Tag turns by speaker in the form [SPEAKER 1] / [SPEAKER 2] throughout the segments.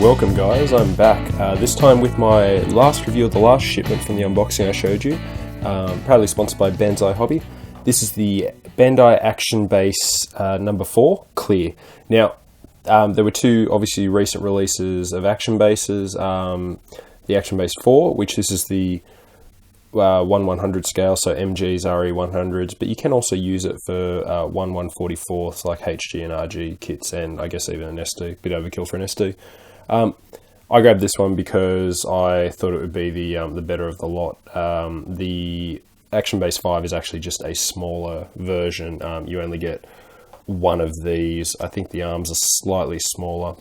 [SPEAKER 1] welcome guys, I'm back, this time with my last review of the last shipment from the unboxing I showed you, proudly sponsored by Banzai Hobby. This is the Bandai Action Base number 4, Clear. Now, there were two obviously recent releases of Action Bases, the Action Base 4, which this is the 1/100 scale, so MGs, RE100s, but you can also use it for 1/144s like HG and RG kits, and I guess even an SD, bit overkill for an SD. I grabbed this one because I thought it would be the better of the lot. The Action Base 5 is actually just a smaller version. You only get one of these. I think the arms are slightly smaller.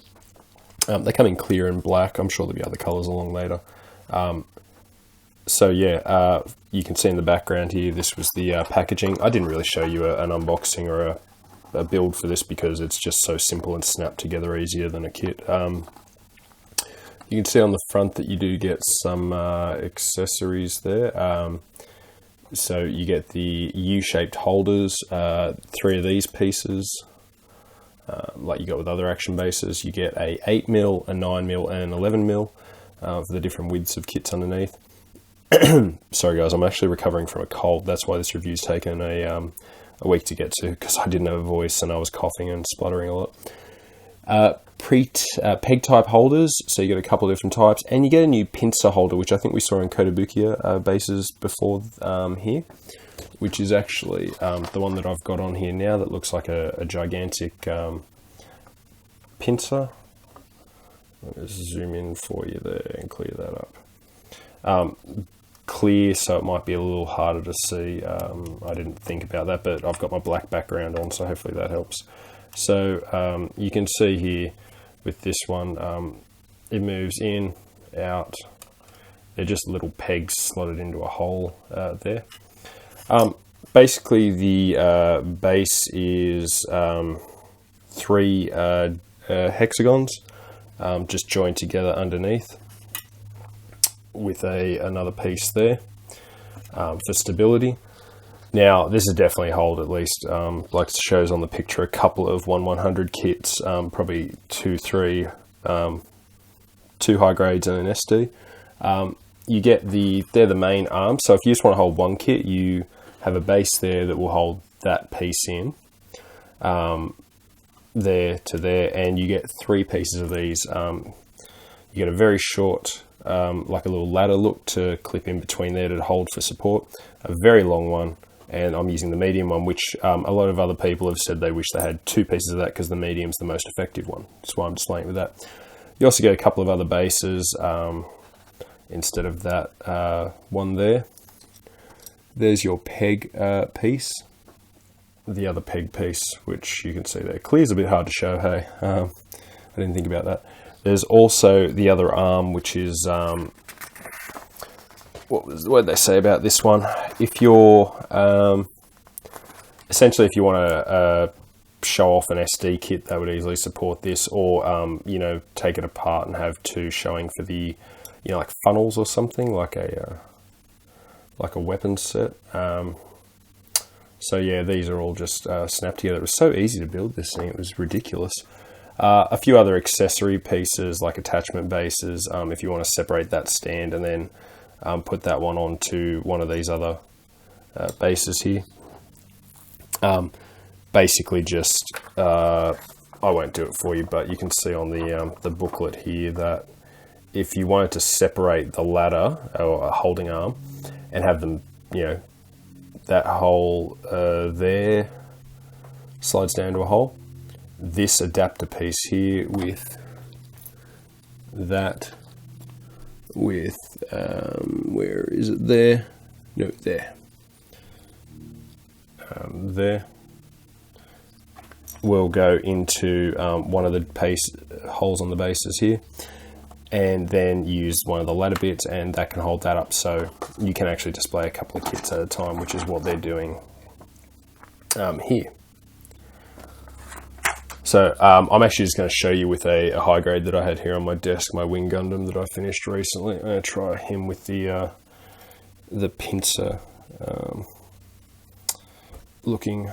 [SPEAKER 1] They come in clear and black. I'm sure there'll be other colours along later. So yeah, you can see in the background here, this was the packaging. I didn't really show you an unboxing or a build for this because it's just so simple and snapped together easier than a kit. You can see on the front that you do get some accessories there. So you get the U-shaped holders, 3 of these pieces, like you got with other Action Bases. You get a 8mm, a 9mm and an 11mm for the different widths of kits underneath. Sorry guys, I'm actually recovering from a cold. That's why this review's taken a week to get to, because I didn't have a voice and I was coughing and spluttering a lot. Peg type holders, so you get a couple of different types, and you get a new pincer holder, which I think we saw in Kotobukiya bases before here, which is actually the one that I've got on here now that looks like a gigantic pincer. I'll just zoom in for you there and clear that up. Clear, so it might be a little harder to see. I didn't think about that, but I've got my black background on, so hopefully that helps. So you can see here with this one, it moves in, out. They're just little pegs slotted into a hole there. Basically, the base is 3 hexagons just joined together underneath, with another piece there for stability. Now, this is definitely hold, at least, like it shows on the picture, a couple of 1/100 kits, probably 2 high grades and an SD. You get they're the main arms, so if you just want to hold one kit, you have a base there that will hold that piece in, there to there, and you get 3 pieces of these. You get a very short, like a little ladder look to clip in between there to hold for support, a very long one, and I'm using the medium one, which a lot of other people have said they wish they had 2 pieces of that because the medium's the most effective one. That's why I'm displaying with that. You also get a couple of other bases instead of that one there. There's your peg piece. The other peg piece, which you can see there. Clear's a bit hard to show, hey? I didn't think about that. There's also the other arm, which is, what did they say about this one? If you're, essentially if you want to show off an SD kit, that would easily support this, or, you know, take it apart and have 2 showing for the, you know, like funnels or something, like a weapons set. So yeah, these are all just snapped together. It was so easy to build this thing, it was ridiculous. A few other accessory pieces like attachment bases, if you want to separate that stand and then put that one onto one of these other bases here. Basically just, I won't do it for you, but you can see on the booklet here that if you wanted to separate the ladder or a holding arm and have them, you know, that hole there slides down to a hole. This adapter piece here with that, with, where is it there? No, there. There will go into one of the holes on the bases here, and then use one of the ladder bits, and that can hold that up, so you can actually display a couple of kits at a time, which is what they're doing here. So I'm actually just going to show you with a high grade that I had here on my desk, my Wing Gundam that I finished recently. I'm going to try him with the pincer looking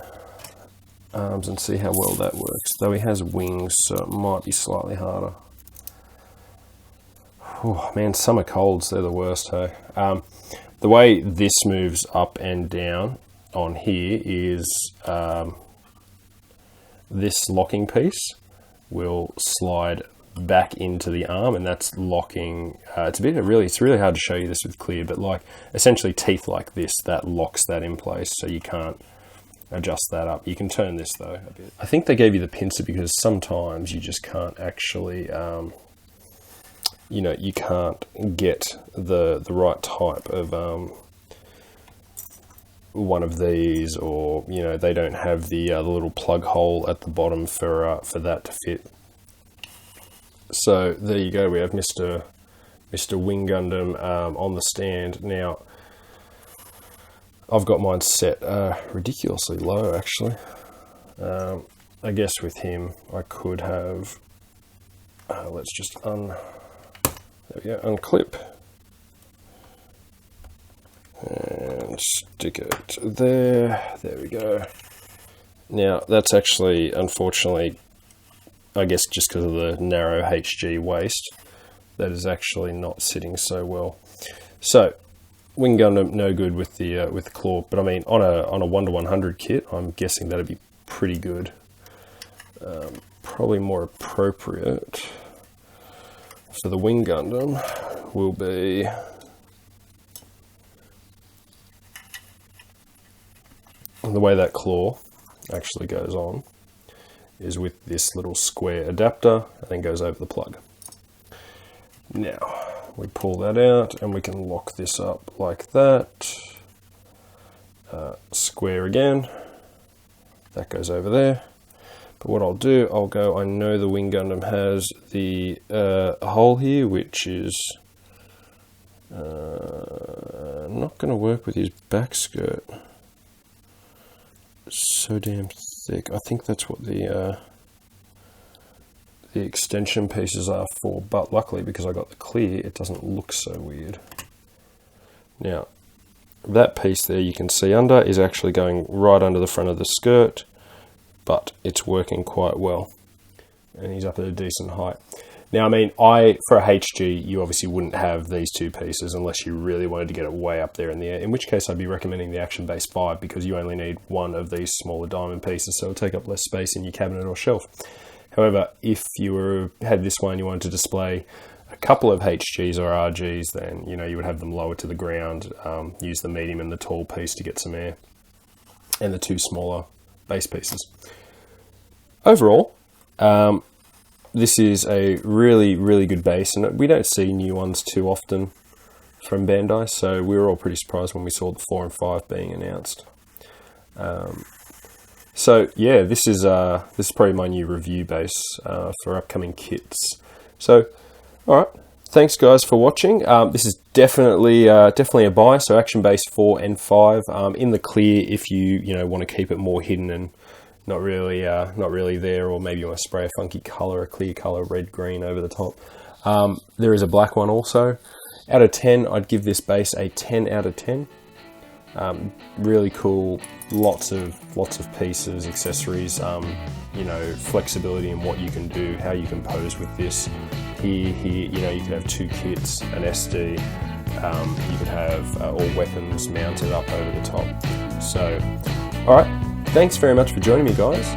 [SPEAKER 1] arms and see how well that works. Though he has wings, so it might be slightly harder. Oh man, summer colds, they're the worst, hey? The way this moves up and down on here is this locking piece will slide back into the arm, and that's locking. It's really hard to show you this with clear, but like essentially teeth like this, that locks that in place, so you can't adjust that up. You can turn this though a bit. I think they gave you the pincer because sometimes you just can't actually, you can't get the right type of one of these, or they don't have the little plug hole at the bottom for that to fit. So there you go. We have Mr. Wing Gundam on the stand now. I've got mine set ridiculously low, actually. I guess with him, I could have. Let's just unclip and stick it there. There we go. Now that's actually, unfortunately, I guess just because of the narrow HG waist, that is actually not sitting so well. So Wing Gundam no good with the claw, but I mean on a 1-to-100 kit, I'm guessing that'd be pretty good. Probably more appropriate for the Wing Gundam will be the way that claw actually goes on is with this little square adapter and then goes over the plug. Now we pull that out and we can lock this up like that. Square again, that goes over there. But what I'll do, I know the Wing Gundam has the hole here, which is not going to work with his back skirt. It's so damn thick. I think that's what the extension pieces are for, but luckily because I got the clear, it doesn't look so weird. Now, that piece there you can see under is actually going right under the front of the skirt, but it's working quite well. And he's up at a decent height. Now, I mean, for a HG, you obviously wouldn't have these two pieces unless you really wanted to get it way up there in the air, in which case I'd be recommending the Action Base 5 because you only need one of these smaller diamond pieces, so it'll take up less space in your cabinet or shelf. However, if you had this one, you wanted to display a couple of HGs or RGs, then you would have them lower to the ground, use the medium and the tall piece to get some air, and the two smaller base pieces. Overall, this is a really, really good base, and we don't see new ones too often from Bandai, so we were all pretty surprised when we saw the 4 and 5 being announced. So yeah, this is probably my new review base for upcoming kits. So, all right, thanks guys for watching. This is definitely a buy. So Action Base 4 and 5 in the clear if you want to keep it more hidden and not really there, or maybe you want to spray a funky color, a clear color, red, green over the top. There is a black one also. Out of 10, I'd give this base a 10 out of 10. Really cool, lots of pieces, accessories, flexibility in what you can do, how you can pose with this. Here, you could have two kits, an SD, you could have all weapons mounted up over the top. So, all right. Thanks very much for joining me, guys.